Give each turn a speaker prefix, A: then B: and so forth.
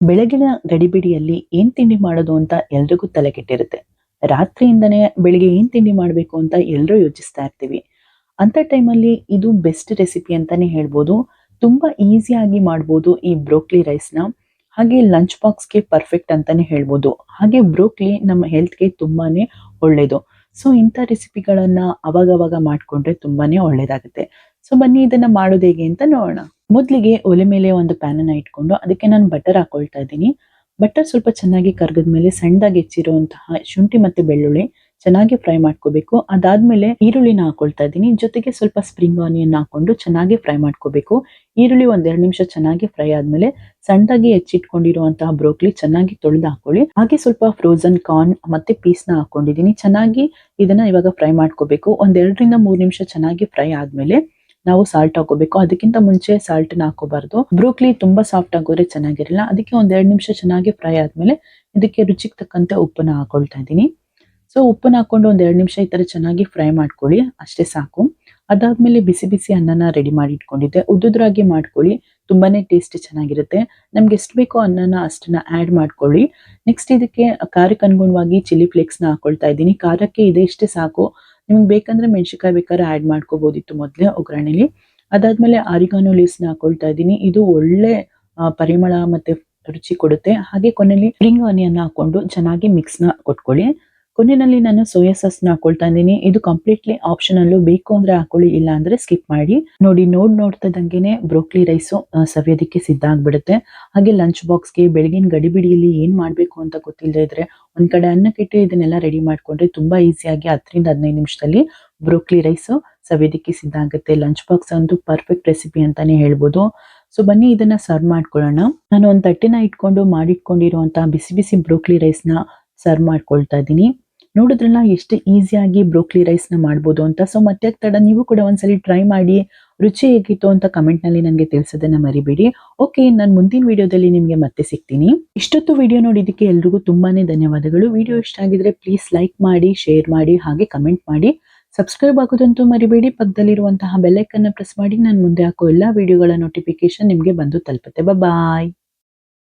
A: ಬೆಳಗಿನ ಗಡಿಬಿಡಿಯಲ್ಲಿ ಏನ್ ತಿಂಡಿ ಮಾಡೋದು ಅಂತ ಎಲ್ರಿಗೂ ತಲೆ ಕೆಟ್ಟಿರುತ್ತೆ. ರಾತ್ರಿಯಿಂದನೇ ಬೆಳಿಗ್ಗೆ ಏನ್ ತಿಂಡಿ ಮಾಡಬೇಕು ಅಂತ ಎಲ್ಲರೂ ಯೋಚಿಸ್ತಾ ಇರ್ತೀವಿ. ಅಂತ ಟೈಮಲ್ಲಿ ಇದು ಬೆಸ್ಟ್ ರೆಸಿಪಿ ಅಂತಾನೆ ಹೇಳ್ಬೋದು. ತುಂಬಾ ಈಸಿಯಾಗಿ ಮಾಡ್ಬೋದು ಈ ಬ್ರೋಕ್ಲಿ ರೈಸ್ನ. ಹಾಗೆ ಲಂಚ್ ಬಾಕ್ಸ್ಗೆ ಪರ್ಫೆಕ್ಟ್ ಅಂತಾನೆ ಹೇಳ್ಬೋದು. ಹಾಗೆ ಬ್ರೋಕ್ಲಿ ನಮ್ಮ ಹೆಲ್ತ್ಗೆ ತುಂಬಾನೇ ಒಳ್ಳೇದು. ಸೊ ಇಂಥ ರೆಸಿಪಿಗಳನ್ನ ಅವಾಗವಾಗ ಮಾಡ್ಕೊಂಡ್ರೆ ತುಂಬಾನೇ ಒಳ್ಳೇದಾಗುತ್ತೆ. ಸೊ ಬನ್ನಿ ಇದನ್ನ ಮಾಡೋದು ಹೇಗೆ ಅಂತ ನೋಡೋಣ. ಮೊದಲಿಗೆ ಒಲೆ ಮೇಲೆ ಒಂದು ಪ್ಯಾನ್ ಅನ್ನ ಇಟ್ಕೊಂಡು ಅದಕ್ಕೆ ನಾನು ಬಟರ್ ಹಾಕೊಳ್ತಾ ಇದ್ದೀನಿ. ಬಟರ್ ಸ್ವಲ್ಪ ಚೆನ್ನಾಗಿ ಕರ್ಗದ್ಮೇಲೆ ಸಣ್ಣದಾಗಿ ಹೆಚ್ಚಿರುವಂತಹ ಶುಂಠಿ ಮತ್ತೆ ಬೆಳ್ಳುಳ್ಳಿ ಚೆನ್ನಾಗಿ ಫ್ರೈ ಮಾಡ್ಕೋಬೇಕು. ಅದಾದ್ಮೇಲೆ ಈರುಳ್ಳಿನ ಹಾಕೊಳ್ತಾ ಇದ್ದೀನಿ. ಜೊತೆಗೆ ಸ್ವಲ್ಪ ಸ್ಪ್ರಿಂಗ್ ಆನಿಯನ್ ಹಾಕೊಂಡು ಚೆನ್ನಾಗಿ ಫ್ರೈ ಮಾಡ್ಕೋಬೇಕು. ಈರುಳ್ಳಿ ಒಂದೆರಡು ನಿಮಿಷ ಚೆನ್ನಾಗಿ ಫ್ರೈ ಆದ್ಮೇಲೆ ಸಣ್ಣದಾಗಿ ಹೆಚ್ಚಿಟ್ಕೊಂಡಿರುವಂತಹ ಬ್ರೋಕ್ಲಿ ಚೆನ್ನಾಗಿ ತೊಳೆದು ಹಾಕೊಳ್ಳಿ. ಹಾಗೆ ಸ್ವಲ್ಪ ಫ್ರೋಸನ್ ಕಾರ್ನ್ ಮತ್ತೆ ಪೀಸ್ನ ಹಾಕೊಂಡಿದ್ದೀನಿ. ಚೆನ್ನಾಗಿ ಇದನ್ನ ಇವಾಗ ಫ್ರೈ ಮಾಡ್ಕೋಬೇಕು. ಒಂದ್ 2 ರಿಂದ 3 ನಿಮಿಷ ಚೆನ್ನಾಗಿ ಫ್ರೈ ಆದ್ಮೇಲೆ ನಾವು ಸಾಲ್ಟ್ ಹಾಕೋಬೇಕು. ಅದಕ್ಕಿಂತ ಮುಂಚೆ ಸಾಲ್ಟ್ ನ ಹಾಕೋಬಾರ್ದು. ಬ್ರೋಕ್ಲಿ ತುಂಬಾ ಸಾಫ್ಟ್ ಆಗೋದ್ರೆ ಚೆನ್ನಾಗಿರಲ್ಲ. ಅದಕ್ಕೆ ಒಂದ್ 2 ನಿಮಿಷ ಚೆನ್ನಾಗಿ ಫ್ರೈ ಆದ್ಮೇಲೆ ಇದಕ್ಕೆ ರುಚಿಗೆ ತಕ್ಕಂತೆ ಉಪ್ಪನ್ನ ಹಾಕೊಳ್ತಾ ಇದ್ದೀನಿ. ಸೊ ಉಪ್ಪನ್ನ ಹಾಕೊಂಡು ಒಂದ್ 2 ನಿಮಿಷ ಈ ತರ ಚೆನ್ನಾಗಿ ಫ್ರೈ ಮಾಡ್ಕೊಳ್ಳಿ, ಅಷ್ಟೇ ಸಾಕು. ಅದಾದ್ಮೇಲೆ ಬಿಸಿ ಬಿಸಿ ಅನ್ನನ ರೆಡಿ ಮಾಡಿ ಇಟ್ಕೊಂಡಿದ್ದೆ. ಉದ್ದುದ್ರಾಗಿ ಮಾಡ್ಕೊಳ್ಳಿ, ತುಂಬಾನೇ ಟೇಸ್ಟ್ ಚೆನ್ನಾಗಿರುತ್ತೆ. ನಮ್ಗೆ ಎಷ್ಟು ಬೇಕೋ ಅನ್ನನ ಅಷ್ಟನ್ನ ಆಡ್ ಮಾಡ್ಕೊಳ್ಳಿ. ನೆಕ್ಸ್ಟ್ ಇದಕ್ಕೆ ಖಾರಕ್ಕೆ ಅನುಗುಣವಾಗಿ ಚಿಲ್ಲಿ ಫ್ಲೇಕ್ಸ್ ನ ಹಾಕೊಳ್ತಾ ಇದ್ದೀನಿ. ಖಾರಕ್ಕೆ ಇದೆ ಇಷ್ಟೇ ಸಾಕು. ನಿಮ್ಗೆ ಬೇಕಂದ್ರೆ ಮೆಣಸಿನಕಾಯಿ ಬೇಕಾದ್ರೆ ಆಡ್ ಮಾಡ್ಕೋಬಹುದಿತ್ತು ಮೊದಲೇ ಒಗ್ಗರಣೆಲಿ. ಅದಾದ್ಮೇಲೆ ಆರಿಗಾನೋ ಲೀವ್ಸ್ ನ ಹಾಕೊಳ್ತಾ ಇದ್ದೀನಿ. ಇದು ಒಳ್ಳೆ ಪರಿಮಳ ಮತ್ತೆ ರುಚಿ ಕೊಡುತ್ತೆ. ಹಾಗೆ ಕೊನೆಯಲ್ಲಿ ಸ್ಪ್ರಿಂಗ್ ಆನಿಯನ್ ಹಾಕೊಂಡು ಚೆನ್ನಾಗಿ ಮಿಕ್ಸ್ ನ ಕೊಟ್ಕೊಳ್ಳಿ. ಕೊನೆಯಲ್ಲಿ ನಾನು ಸೋಯಾ ಸಾಸ್ ನ ಹಾಕೊಳ್ತಾ ಇದ್ದೀನಿ. ಇದು ಕಂಪ್ಲೀಟ್ಲಿ ಆಪ್ಷನಲ್, ಬೇಕು ಅಂದ್ರೆ ಹಾಕೊಳ್ಳಿ, ಇಲ್ಲ ಅಂದ್ರೆ ಸ್ಕಿಪ್ ಮಾಡಿ. ನೋಡಿ, ನೋಡ್ತಿದ್ದಂಗೆನೆ ಬ್ರೋಕ್ಲಿ ರೈಸ್ ಸವಿಯೋದಕ್ಕೆ ಸಿದ್ಧ ಆಗ್ಬಿಡುತ್ತೆ. ಹಾಗೆ ಲಂಚ್ ಬಾಕ್ಸ್ಗೆ ಬೆಳಗಿನ ಗಡಿಬಿಡಿಯಲ್ಲಿ ಏನ್ ಮಾಡ್ಬೇಕು ಅಂತ ಗೊತ್ತಿಲ್ಲದೆ ಇದ್ರೆ ಒಂದ್ ಕಡೆ ಅನ್ನಕ್ಕಿಟ್ಟು ಇದನ್ನೆಲ್ಲ ರೆಡಿ ಮಾಡ್ಕೊಂಡ್ರೆ ತುಂಬಾ ಈಸಿಯಾಗಿ 10 ರಿಂದ 15 ನಿಮಿಷದಲ್ಲಿ ಬ್ರೋಕ್ಲಿ ರೈಸ್ ಸವಿಯೋದಕ್ಕೆ ಸಿದ್ಧ ಆಗುತ್ತೆ. ಲಂಚ್ ಬಾಕ್ಸ್ ಅಂತೂ ಪರ್ಫೆಕ್ಟ್ ರೆಸಿಪಿ ಅಂತಾನೆ ಹೇಳ್ಬೋದು. ಸೊ ಬನ್ನಿ ಇದನ್ನ ಸರ್ವ್ ಮಾಡ್ಕೊಳ್ಳೋಣ. ನಾನು ಒಂದ್ ತಟ್ಟೆನ ಇಟ್ಕೊಂಡು ಮಾಡಿಟ್ಕೊಂಡಿರುವಂತಹ ಬಿಸಿ ಬಿಸಿ ಬ್ರೋಕ್ಲಿ ರೈಸ್ ನ ಸರ್ವ್ ಮಾಡ್ಕೊಳ್ತಾ ಇದ್ದೀನಿ. ನೋಡಿದ್ರಲ್ಲ ಎಷ್ಟು ಈಸಿಯಾಗಿ ಬ್ರೋಕ್ಲಿ ರೈಸ್ ನ ಮಾಡ್ಬೋದು ಅಂತ. ಸೊ ಮತ್ತೆ ತಡ, ನೀವು ಕೂಡ ಒಂದ್ಸಲಿ ಟ್ರೈ ಮಾಡಿ ರುಚಿ ಹೇಗಿತ್ತು ಅಂತ ಕಮೆಂಟ್ ನಲ್ಲಿ ನನಗೆ ತಿಳಿಸೋದನ್ನ ಮರಿಬೇಡಿ. ಓಕೆ, ನಾನು ಮುಂದಿನ ವಿಡಿಯೋದಲ್ಲಿ ನಿಮ್ಗೆ ಮತ್ತೆ ಸಿಗ್ತೀನಿ. ಇಷ್ಟೊತ್ತು ವಿಡಿಯೋ ನೋಡಿದ್ದಕ್ಕೆ ಎಲ್ರಿಗೂ ತುಂಬಾನೇ ಧನ್ಯವಾದಗಳು. ವಿಡಿಯೋ ಇಷ್ಟ ಆಗಿದ್ರೆ ಪ್ಲೀಸ್ ಲೈಕ್ ಮಾಡಿ, ಶೇರ್ ಮಾಡಿ, ಹಾಗೆ ಕಮೆಂಟ್ ಮಾಡಿ. ಸಬ್ಸ್ಕ್ರೈಬ್ ಆಗೋದಂತೂ ಮರಿಬೇಡಿ. ಪಕ್ಕದಲ್ಲಿರುವಂತಹ ಬೆಲ್ ಐಕನ್ ನ ಪ್ರೆಸ್ ಮಾಡಿ. ನಾನು ಮುಂದೆ ಹಾಕೋ ಎಲ್ಲಾ ವಿಡಿಯೋಗಳ ನೋಟಿಫಿಕೇಶನ್ ನಿಮ್ಗೆ ಬಂದು ತಲುಪುತ್ತೆ. ಬಾಯ್.